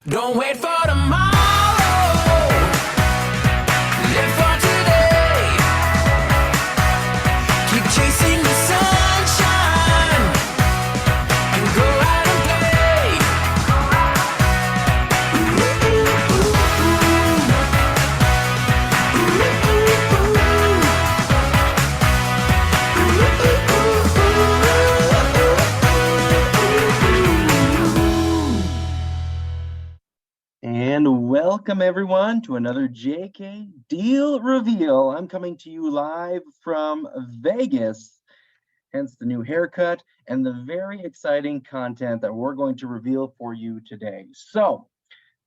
Don't wait for tomorrow. Live for today. Keep chasing the sunshine and go out and play. And welcome everyone to another JK Deal Reveal. I'm coming to you live from Vegas, hence the new haircut and the very exciting content that we're going to reveal for you today. So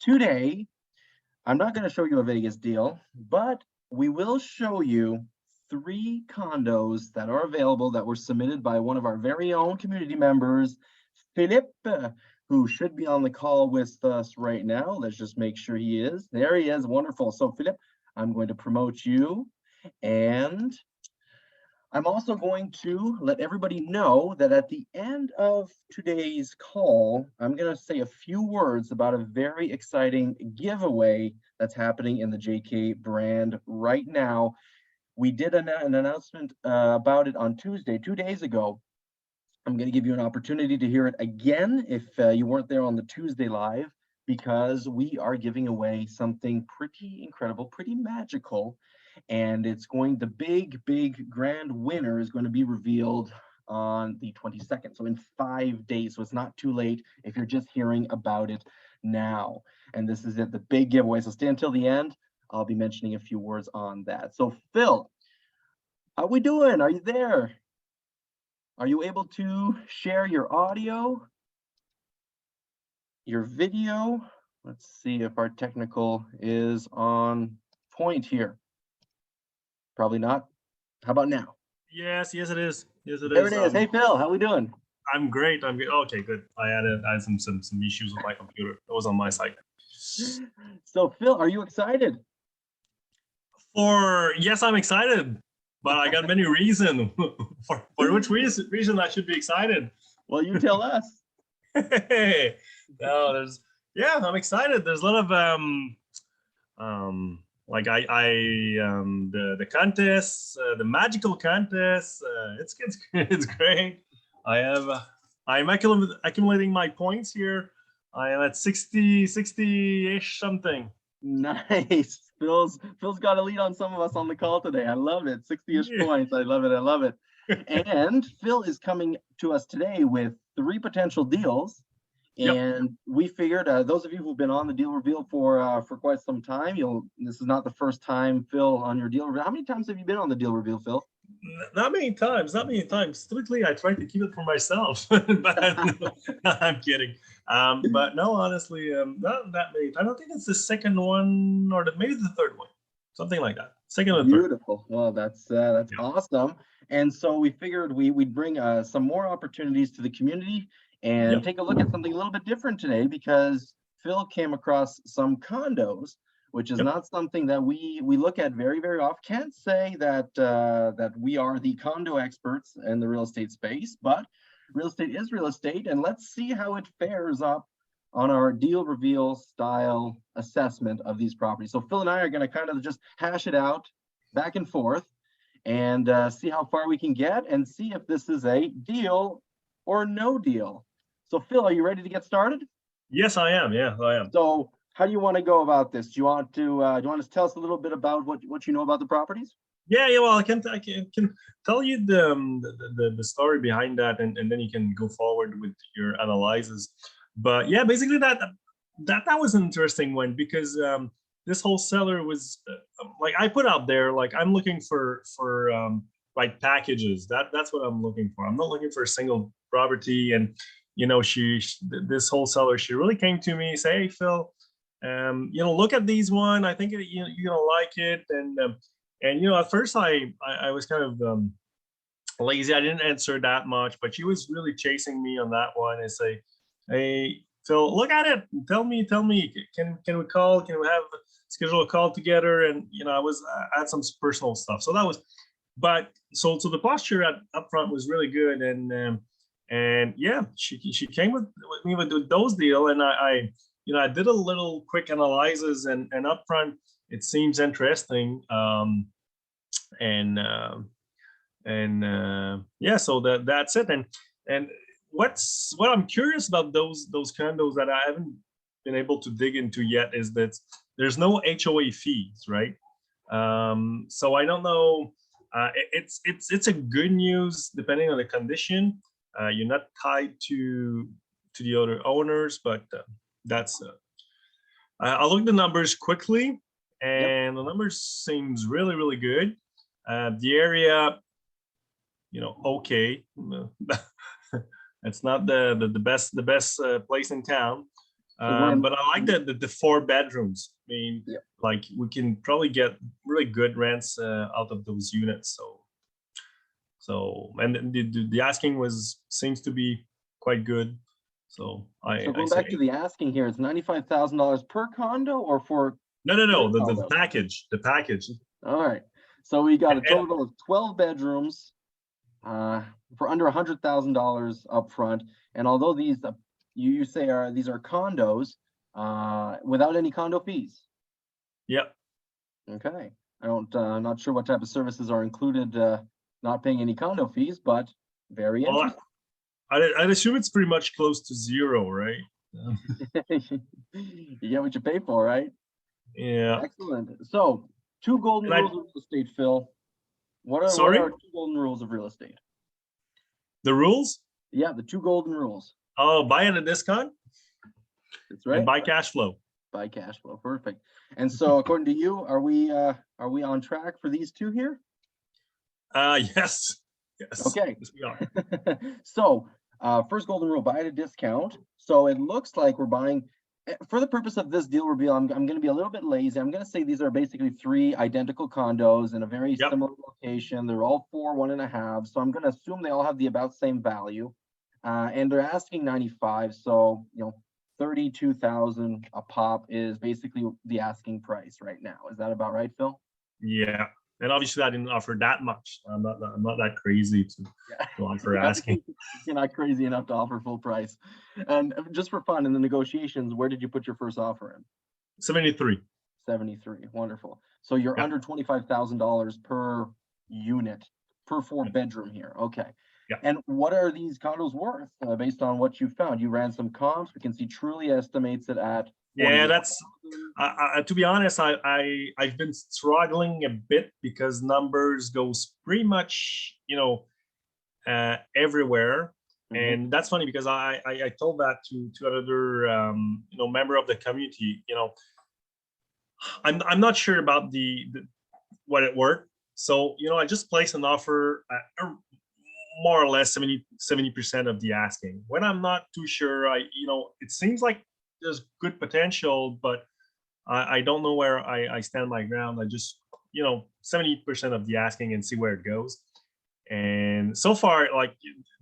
today, I'm not going to show you a Vegas deal, but we will show you 3 condos that are available that were submitted by one of our very own community members, Philippe, who should be on the call with us right now. Let's just make sure he is. There he is. Wonderful. So Philippe, I'm going to promote you. And I'm also going to let everybody know that at the end of today's call, I'm going to say a few words about a very exciting giveaway that's happening in the JK brand right now. We did an announcement about it on Tuesday, 2 days ago. I'm going to give you an opportunity to hear it again if you weren't there on the Tuesday live, because we are giving away something pretty incredible, pretty magical. And it's going, the big grand winner is going to be revealed on the 22nd. So in 5 days. So it's not too late if you're just hearing about it now. And this is it, the big giveaway. So stay until the end. I'll be mentioning a few words on that. So Phil, how we doing? Are you there? Are you able to share your audio, your video? Let's see if our technical is on point here. Probably not. How about now? Yes, it is. Yes, it is. There it is. Hey, Phil, how we doing? I'm great. I'm good. Okay, good. I had some issues with my computer. It was on my side. So, Phil, are you excited? Yes, I'm excited. But I got many reasons for which reason I should be excited. Well, you tell us. No, I'm excited. There's a lot of like the contests, the magical contests. It's great. I'm accumulating my points here. I am at 60-ish something. Nice. Phil's got a lead on some of us on the call today. I love it. 60-ish points. I love it. And Phil is coming to us today with 3 potential deals. And we figured, those of you who've been on the deal reveal for quite some time, this is not the first time, Phil, on your deal reveal. How many times have you been on the deal reveal, Phil? Not many times. Typically, I try to keep it for myself, but no, I'm kidding. But no, honestly, not that many. I don't think it's the second one, or maybe the third one, something like that. Second or third. Beautiful. Well, that's awesome. And so we figured we'd bring some more opportunities to the community and take a look at something a little bit different today, because Phil came across some condos, which is not something that we look at very often. Can't say that that we are the condo experts in the real estate space, but real estate is real estate, and let's see how it fares up on our deal reveal style assessment of these properties. So Phil and I are going to kind of just hash it out back and forth and see how far we can get and see if this is a deal or no deal. So Phil, are you ready to get started? Yes, I am. Yeah, I am. So how do you want to go about this? Do you want to tell us a little bit about what you know about the properties? Yeah. Well, I can tell you the story behind that, and then you can go forward with your analysis. But yeah, basically that was an interesting one, because this whole seller was like, I put out there, like, I'm looking for like packages. That's what I'm looking for. I'm not looking for a single property. And this whole seller, she really came to me, say, hey, Phil, look at these one. I think you're gonna like it. And at first I was kind of lazy. I didn't answer that much, but she was really chasing me on that one and say, hey, Phil, look at it. Tell me, can we call? Can we schedule a call together? And I had some personal stuff. So that was, but so the posture up front was really good. And yeah, she came with me with those deal, and I I did a little quick analysis, and upfront it seems interesting. And yeah, so that's it. And what I'm curious about those condos that I haven't been able to dig into yet is that there's no HOA fees, right? So I don't know. It's a good news depending on the condition. You're not tied to the other owners, but that's. I'll look the numbers quickly, Yep. and the numbers seems really good. The area, okay. It's not the best place in town, but I like the 4 bedrooms. I mean, Yep. like we can probably get really good rents out of those units. And the asking seems to be quite good. So So going back to the asking here, it's $95,000 per condo or for? no, the condos? package, the package. All right. So we got a And- total of 12 bedrooms for under $100,000 up front. And although these you say these are condos without any condo fees. Yep. Okay. I'm not sure what type of services are included, not paying any condo fees, but very Well, interesting. I'd assume it's pretty much close to zero, right? You get what you pay for, right? Yeah. Excellent. So 2 golden And I- rules of real estate, Phil. What Sorry? are 2 golden rules of real estate? The rules? Yeah, the 2 golden rules. Oh, buy at a discount That's right. and buy cash flow. Buy cash flow. Perfect. And so according to you, are we on track for these 2 here? Yes. Yes. Okay. Yes, we are. So first golden rule, buy at a discount. So it looks like we're buying, for the purpose of this deal reveal, I'm going to be a little bit lazy. I'm going to say these are basically 3 identical condos in a very Yep. similar location. They're all 4 1.5. So I'm going to assume they all have the about same value. And they're asking 95. So, 32,000 a pop is basically the asking price right now. Is that about right, Phil? Yeah. And obviously I didn't offer that much. I'm not that crazy to offer asking. You're not crazy enough to offer full price. And just for fun, in the negotiations, where did you put your first offer in? 73. 73. Wonderful. So you're Yeah. under $25,000 per unit, per 4 bedroom here. Okay. Yeah. And what are these condos worth based on what you found? You ran some comps. We can see Truly estimates it at. Yeah, 48,000. that's to be honest, I've been struggling a bit because numbers goes pretty much everywhere. Mhm. And that's funny because I told that to another member of the community. I'm not sure about the what it worked. So I just placed an offer at more or less 70% of the asking. When I'm not too sure, it seems like there's good potential, but I don't know where I stand my ground. I just 70% of the asking and see where it goes. And so far, like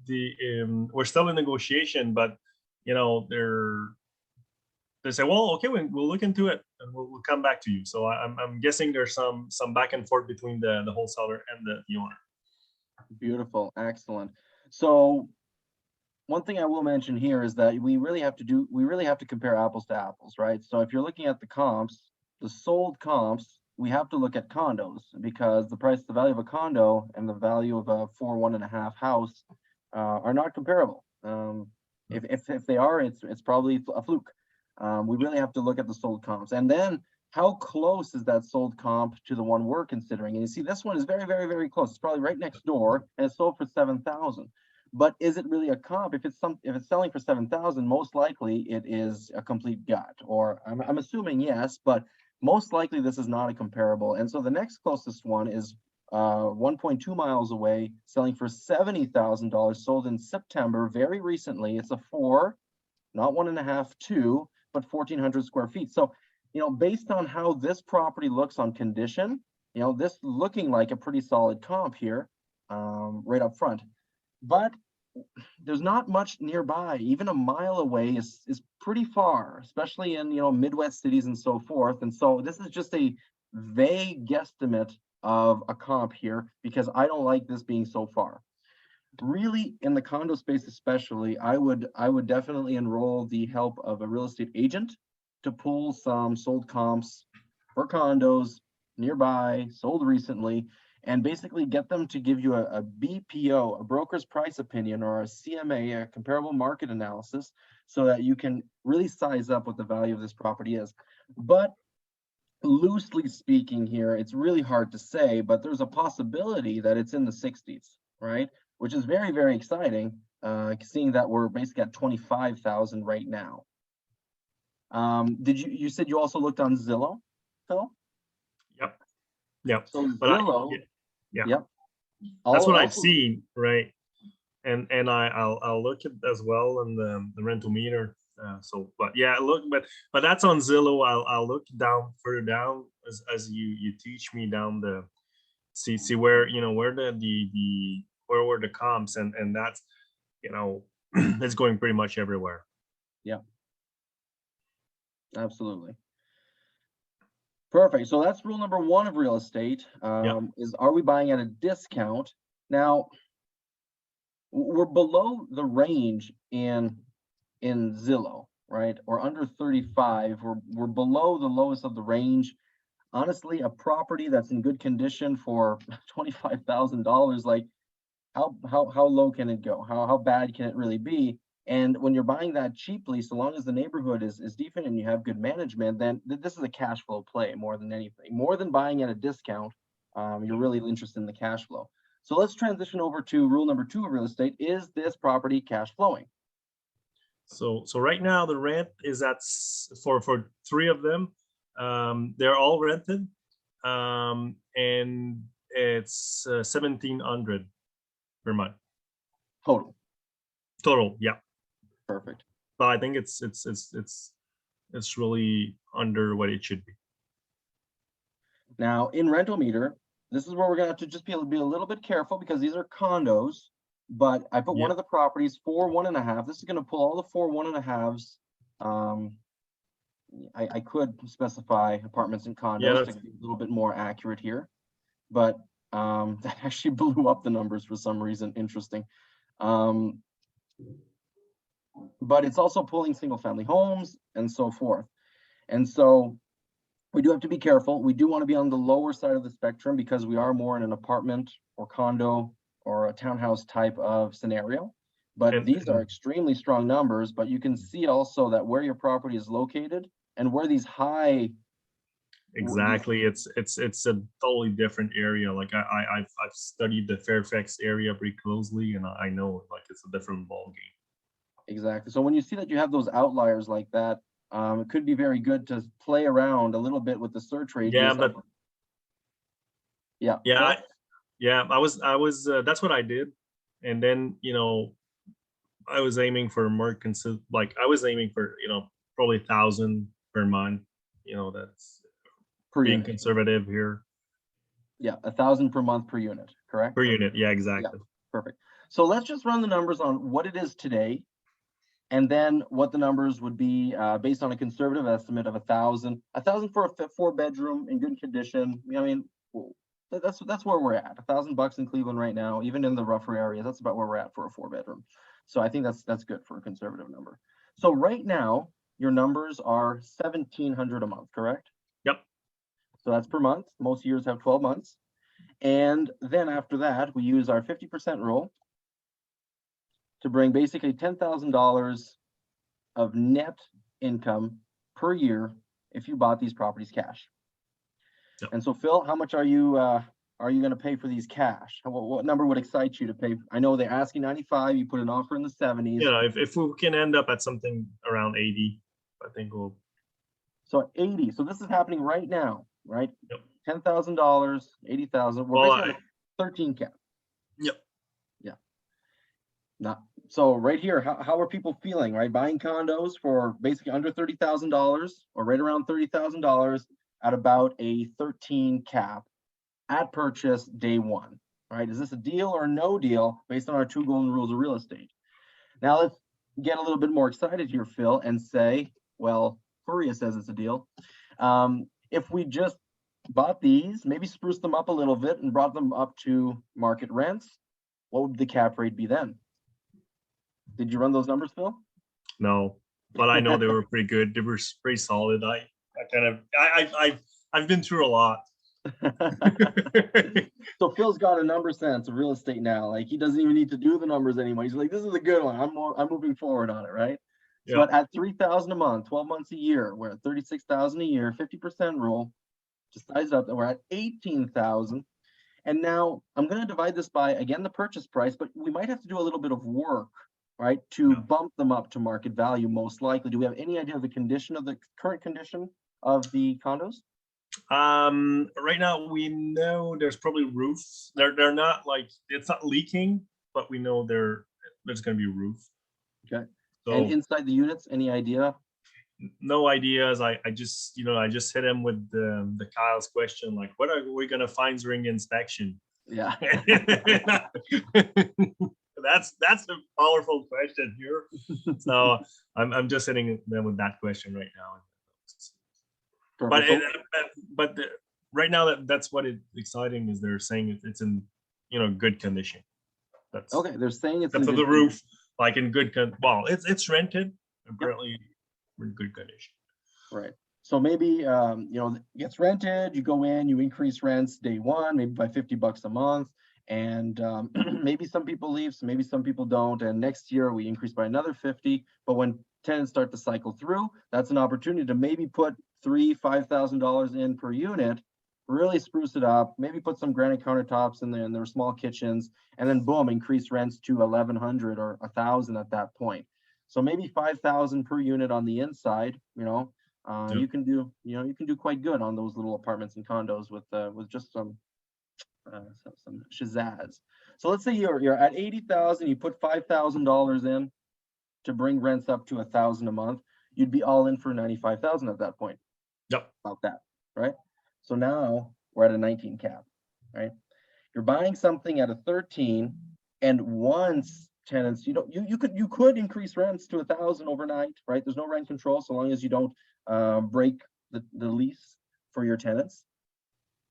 we're still in negotiation, but they say, well, okay, we'll look into it and we'll come back to you. So I'm guessing there's some back and forth between the wholesaler and the owner. Beautiful. Excellent. So one thing I will mention here is that we really have to compare apples to apples, right? So if you're looking at the comps, the sold comps, we have to look at condos because the value of a condo and the value of a 4 1.5 house are not comparable. If they are, it's probably a fluke. We really have to look at the sold comps, and then how close is that sold comp to the one we're considering? And you see, this one is very, very, very close. It's probably right next door, and it's sold for 7,000. But is it really a comp? If it's selling for 7,000, most likely it is a complete gut. Or I'm assuming yes, but most likely this is not a comparable. And so the next closest one is 1.2 miles away, selling for $70,000, sold in September, very recently. It's a 4, not 1.5, 2, but 1,400 square feet. So, based on how this property looks on condition, this looking like a pretty solid comp here, right up front. But there's not much nearby. Even a mile away is pretty far, especially in Midwest cities and so forth. And so this is just a vague guesstimate of a comp here because I don't like this being so far. Really, in the condo space especially, I would definitely enroll the help of a real estate agent to pull some sold comps for condos nearby, sold recently, and basically get them to give you a BPO, a broker's price opinion, or a CMA, a comparable market analysis, so that you can really size up what the value of this property is. But loosely speaking here, it's really hard to say, but there's a possibility that it's in the 60s, right? Which is very, very exciting, seeing that we're basically at 25,000 right now. You said you also looked on Zillow, Phil? Yep. Yep. So But Zillow, yeah. yep. That's what I've Also- seen, right? And I'll look at as well in the rental meter. But yeah, but that's on Zillow. I'll look down further down as you teach me down the see where where where were the comps, and that's it's going pretty much everywhere. Absolutely. Perfect. So that's rule number one of real estate, is, are we buying at a discount? Now, we're below the range in Zillow, right? Or under 35. We're below the lowest of the range. Honestly, a property that's in good condition for $25,000, like how low can it go? How bad can it really be? And when you're buying that cheaply, so long as the neighborhood is decent and you have good management, then this is a cash flow play more than anything. More than buying at a discount, you're really interested in the cash flow. So let's transition over to rule number two of real estate. Is this property cash flowing? So right now the rent is for three of them. They're all rented, and it's 1,700 per month total. Yeah. Perfect. But I think it's really under what it should be. Now in rental meter, this is where we're gonna have to just be a little bit careful, because these are condos. But I put one of the properties for 1.5. This is gonna pull all the 4 1.5s. I could specify apartments and condos to be a little bit more accurate here, but that actually blew up the numbers for some reason. Interesting. But it's also pulling single family homes and so forth. And so we do have to be careful. We do want to be on the lower side of the spectrum, because we are more in an apartment or condo or a townhouse type of scenario. But these are extremely strong numbers. But you can see also that where your property is located and where these high. Exactly. It's a totally different area. Like I've studied the Fairfax area pretty closely, and I know like it's a different ballgame. Exactly. So when you see that you have those outliers like that, it could be very good to play around a little bit with the search radius. Yeah, but I was that's what I did, and then I was aiming for more I was aiming for probably 1,000 per month. That's per being unit. Conservative here. Yeah, 1,000 per month per unit, correct? Per unit, yeah, exactly. Yeah, perfect. So let's just run the numbers on what it is today, and then what the numbers would be based on a conservative estimate of 1,000. 1,000 for a 4-bedroom in good condition. I mean, that's where we're at. $1,000 in Cleveland right now, even in the rougher areas. That's about where we're at for a 4-bedroom. So I think that's good for a conservative number. So right now, your numbers are $1,700 a month, correct? Yep. So that's per month. Most years have 12 months. And then after that, we use our 50% rule to bring basically $10,000 of net income per year if you bought these properties cash. Yep. And so, Phil, how much are you going to pay for these cash? What number would excite you to pay? I know they're asking 95. You put an offer in the 70s. If we can end up at something around 80, I think we'll. So 80. So this is happening right now, right? Yep. $10,000, 80,000. We're basically at 13 cap. Yep. Yeah. So right here, how are people feeling, right? Buying condos for basically under $30,000 or right around $30,000 at about a 13 cap at purchase day one, right? Is this a deal or no deal based on our 2 golden rules of real estate? Now let's get a little bit more excited here, Phil, and say, well, Furia says it's a deal. If we just bought these, maybe spruced them up a little bit and brought them up to market rents, what would the cap rate be then? Did you run those numbers, Phil? No. but I know they were pretty good. They were pretty solid. I've been through a lot. So Phil's got a number sense of real estate now. Like he doesn't even need to do the numbers anymore. He's like, this is a good one. I'm moving forward on it, right? So Yeah. at 3,000 a month, 12 months a year, we're at 36,000 a year, 50% rule. Just size it up, and we're at 18,000. And now I'm going to divide this by, again, the purchase price, but we might have to do a little bit of work, right, to Yeah. bump them up to market value, most likely. Do we have any idea of the condition of the current condition of the condos? Right now we know there's probably roofs. They're not like, it's not leaking, but we know there's going to be a roof. Okay. So And inside the units, any idea? no ideas. I just hit him with the Kyle's question, like, what are we gonna find during the inspection? Yeah. That's a powerful question here. So I'm just hitting them with that question right now. But Perfect. right now that's what is exciting is they're saying it's in good condition. That's Okay, they're saying it's except in for good the roof, like in good well, it's rented. Apparently, we're in good condition. right. So maybe it gets rented, you go in, you increase rents day one, maybe by $50 a month. And maybe some people leave, so maybe some people don't. And next year we increase by another 50. But when tenants start to cycle through, that's an opportunity to maybe put $5,000 in per unit, really spruce it up, maybe put some granite countertops in there and their small kitchens, and then boom, increase rents to 1,100 or 1,000 at that point. So maybe 5,000 per unit on the inside, Yep. you can do quite good on those little apartments and condos with just some shazazz. So let's say you're at 80,000, you put $5,000 in to bring rents up to 1,000 a month. You'd be all in for 95,000 at that point. Yep. About that, right? So now we're at a 19 cap, right? You're buying something at a 13, and once tenants, you could increase rents to 1,000 overnight, right? There's no rent control so long as you don't break the lease for your tenants.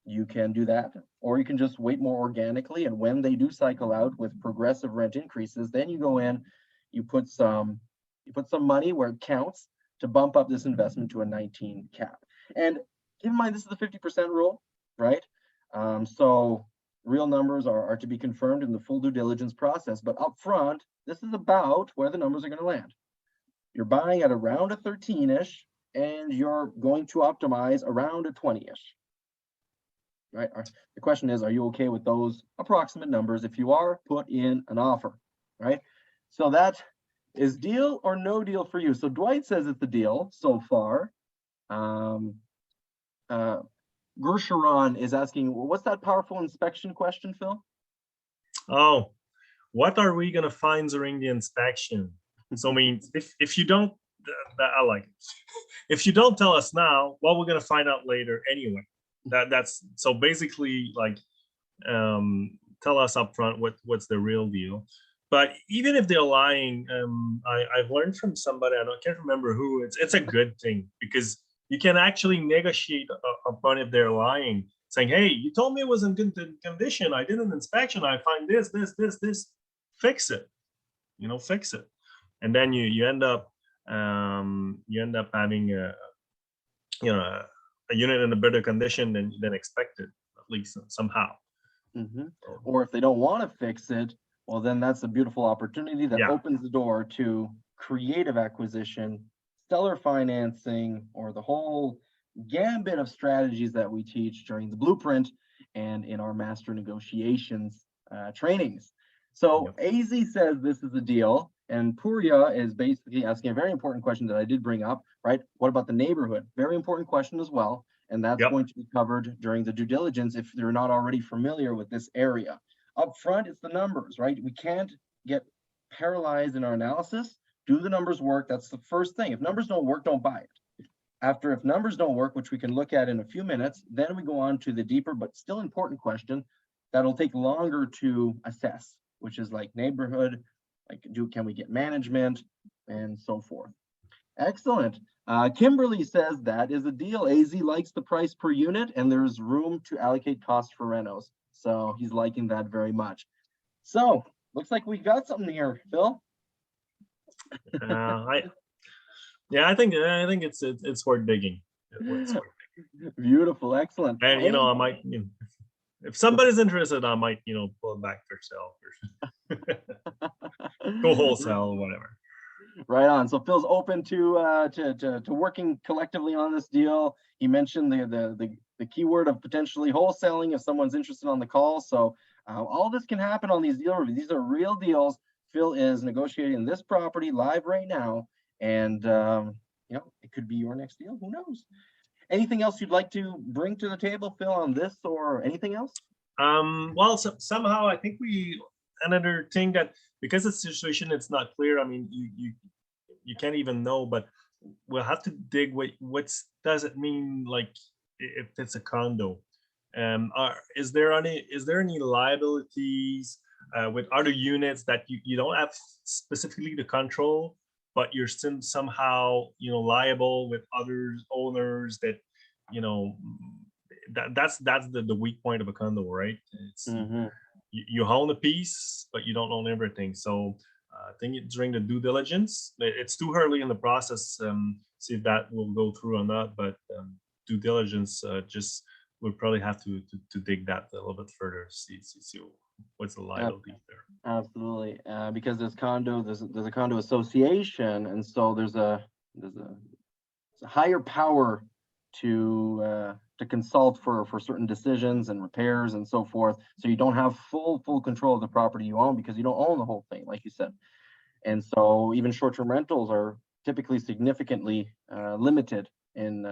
You can do that, or you can just wait more organically. And when they do cycle out with progressive rent increases, then you go in, you put some money where it counts to bump up this investment to a 19 cap. And keep in mind, this is the 50% rule, right? So real numbers are to be confirmed in the full due diligence process. But up front, this is about where the numbers are going to land. You're buying at around a 13-ish, and you're going to optimize around a 20-ish. Right? The question is, are you okay with those approximate numbers? If you are, put in an offer, right? So that is deal or no deal for you. So Dwight says it's a deal so far. Gersharon is asking, what's that powerful inspection question, Phil? Oh, what are we gonna find during the inspection? So I mean, if you don't, I like it. If you don't tell us now, well, we're gonna find out later anyway. That's so basically like tell us up front what's the real deal. But even if they're lying, I've learned from somebody, can't remember who, it's a good thing because you can actually negotiate upon if they're lying, saying, hey, you told me it was in good condition, I did an inspection, I find this, fix it, fix it. And then you end up having a unit in a better condition than expected, at least somehow. Mm-hmm. Or if they don't want to fix it, well, then that's a beautiful opportunity that opens the door to creative acquisition, seller financing, or the whole gambit of strategies that we teach during the blueprint and in our master negotiations trainings. So AZ says this is a deal, and Purya is basically asking a very important question that I did bring up, right? What about the neighborhood? Very important question as well. And that's going to be covered during the due diligence if they're not already familiar with this area. Up front, it's the numbers, right? We can't get paralyzed in our analysis. Do the numbers work? That's the first thing. If numbers don't work, don't buy it. If numbers don't work, which we can look at in a few minutes, then we go on to the deeper but still important question that'll take longer to assess, which is like neighborhood, like can we get management and so forth. Excellent. Kimberly says that is a deal. AZ likes the price per unit and there's room to allocate costs for renos. So he's liking that very much. So looks like we got something here, Phil. Yeah, I think it's worth digging. It's worth Beautiful, excellent. And I might, if somebody's interested, I might, pull it back for sale or go wholesale or whatever. Right on. So Phil's open to working collectively on this deal. He mentioned the keyword of potentially wholesaling if someone's interested on the call. So all this can happen on these deal reviews. These are real deals. Phil is negotiating this property live right now, and it could be your next deal. Who knows? Anything else you'd like to bring to the table, Phil, on this or anything else? Well, somehow I think another thing that, because the situation it's not clear. I mean, you can't even know, but we'll have to dig. What does it mean? Like if it's a condo, is there any liabilities with other units that you don't have specifically the control, but you're still somehow liable with other owners that that's the weak point of a condo, right? It's you own a piece, but you don't own everything. So I think during the due diligence, it's too early in the process. See if that will go through or not. But due diligence, just we'll probably have to dig that a little bit further. See what's the liability there. Absolutely, because there's a condo association, and so there's a higher power to consult for certain decisions and repairs and so forth. So you don't have full control of the property you own because you don't own the whole thing, like you said. And so even short-term rentals are typically significantly limited in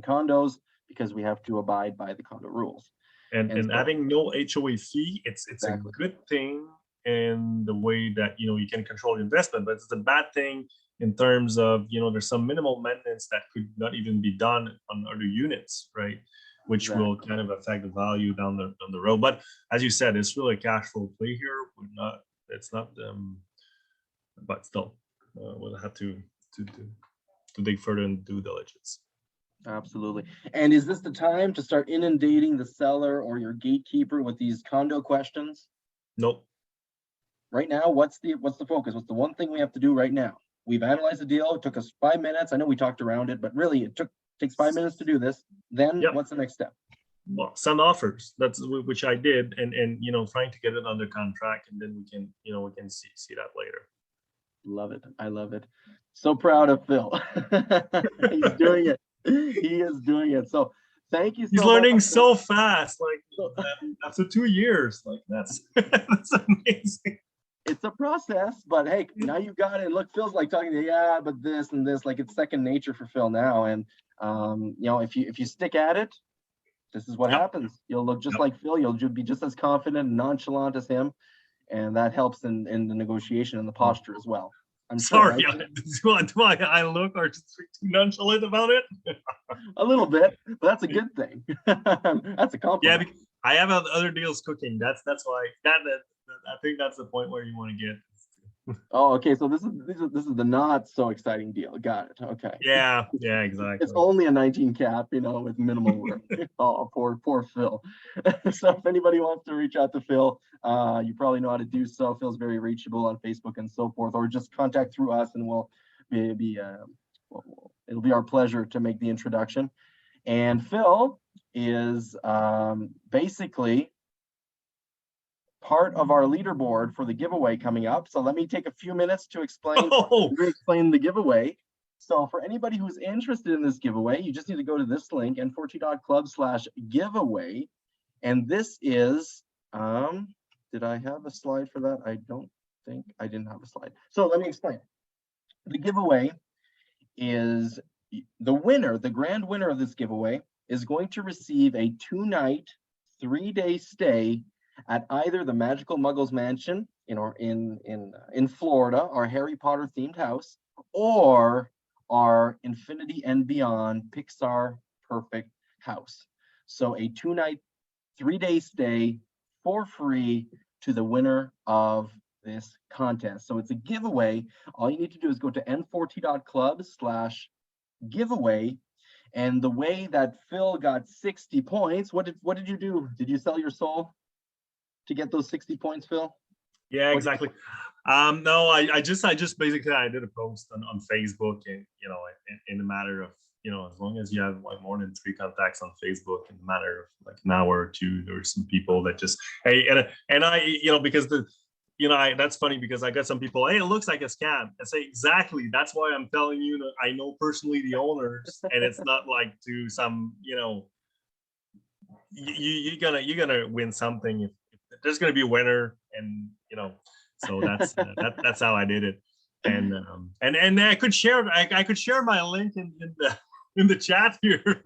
condos because we have to abide by the condo rules. And so, having no HOA fee, it's exactly. a good thing in the way that you can control the investment, but it's a bad thing in terms of there's some minimal maintenance that could not even be done on other units, right? Which will kind of affect the value down the road. But as you said, it's really a cash flow play here. It's not but still we'll have to dig further in due diligence. Absolutely. And is this the time to start inundating the seller or your gatekeeper with these condo questions? Nope. Right now, what's the focus? What's the one thing we have to do right now? We've analyzed the deal. It took us 5 minutes. I know we talked around it, but really it takes 5 minutes to do this. Then what's the next step? Well, send offers. That's which I did, and trying to get it under contract, and then we can see that later. Love it. I love it. So proud of Phil. He's doing it. He is doing it. So thank you so much. He's learning so fast. Like after 2 years, like that's amazing. It's a process, but hey, now you got it. Look, Phil's like talking to but this and this, like it's second nature for Phil now. And if you stick at it, this is what happens. You'll look just like Phil. You'll be just as confident and nonchalant as him, and that helps in the negotiation and the posture as well. I'm sorry. Sure, do I look or just too nonchalant about it? A little bit, but that's a good thing. That's a compliment. Yeah, I have other deals cooking. That's why I think that's the point where you want to get. Oh, okay. So this is the not so exciting deal. Got it. Okay. Yeah, exactly. It's only a 19 cap, with minimal work. Oh, poor Phil. So if anybody wants to reach out to Phil, you probably know how to do so. Phil's very reachable on Facebook and so forth, or just contact through us, and we'll it'll be our pleasure to make the introduction. And Phil is basically part of our leaderboard for the giveaway coming up. So let me take a few minutes to explain the giveaway. So for anybody who's interested in this giveaway, you just need to go to this link, n4t.club/giveaway. And this is, did I have a slide for that? I don't think I didn't have a slide. So let me explain. The giveaway is the grand winner of this giveaway is going to receive a 2-night, 3-day stay at either the Magical Muggles Mansion in Florida, our Harry Potter themed house, or our Infinity and Beyond Pixar perfect house. So a 2-night, 3-day stay for free to the winner of this contest. So it's a giveaway. All you need to do is go to n4t.club/giveaway. And the way that Phil got 60 points, what did you do? Did you sell your soul to get those 60 points, Phil? Yeah, exactly. No, I just basically I did a post on Facebook, and in a matter of as long as you have like more than 3 contacts on Facebook, in a matter of like an hour or two, there's some people that just hey, and I because that's funny because I got some people, hey, it looks like a scam. I say exactly. That's why I'm telling you that I know personally the owners, and it's not like to some you're gonna win something if there's gonna be a winner, and so that's how I did it, and I could share I could share my link in the chat here.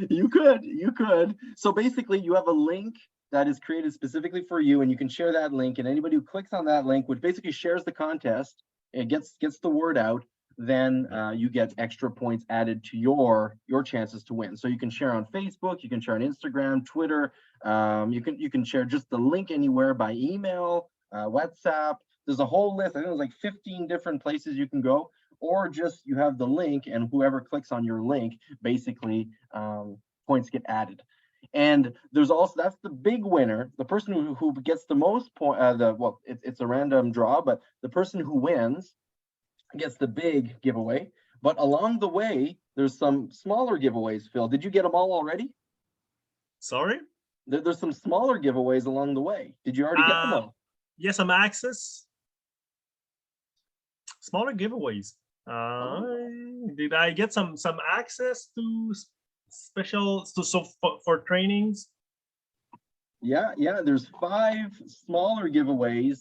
You could. So basically, you have a link that is created specifically for you, and you can share that link. And anybody who clicks on that link, which basically shares the contest, it gets the word out. Then you get extra points added to your chances to win. So you can share on Facebook, you can share on Instagram, Twitter. You can share just the link anywhere by email, WhatsApp. There's a whole list. I think there's like 15 different places you can go, or just you have the link, and whoever clicks on your link, basically points get added. And there's also, that's the big winner, the person who gets the most point. It's a random draw, but the person who wins gets the big giveaway. But along the way, there's some smaller giveaways. Phil, did you get them all already? Sorry? There's some smaller giveaways along the way. Did you already get them all? Yes, some access. Smaller giveaways. Did I get some access to special for trainings? Yeah, there's 5 smaller giveaways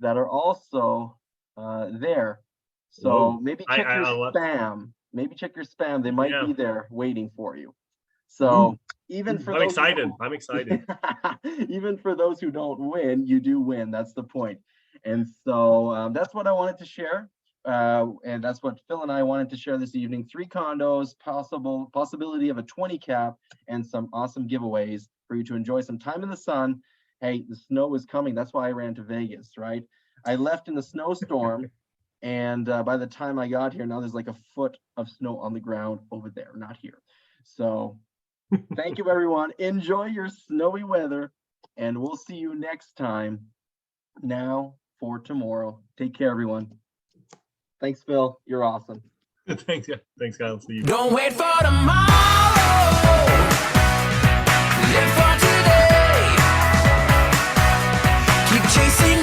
that are also there. So Whoa. maybe check your spam. Maybe check your spam. They might be there waiting for you. So even for I'm excited. I'm excited. Even for those who don't win, you do win. That's the point. And so that's what I wanted to share. And that's what Phil and I wanted to share this evening. 3 condos, possibility of a 20 cap, and some awesome giveaways for you to enjoy some time in the sun. Hey, the snow is coming. That's why I ran to Vegas, right? I left in the snowstorm. And by the time I got here, now there's like a foot of snow on the ground over there, not here. So thank you, everyone. Enjoy your snowy weather, and we'll see you next time. Now for tomorrow. Take care, everyone. Thanks, Phil. You're awesome. Thanks, Kyle. See you. Don't wait for tomorrow. Live for today. Keep chasing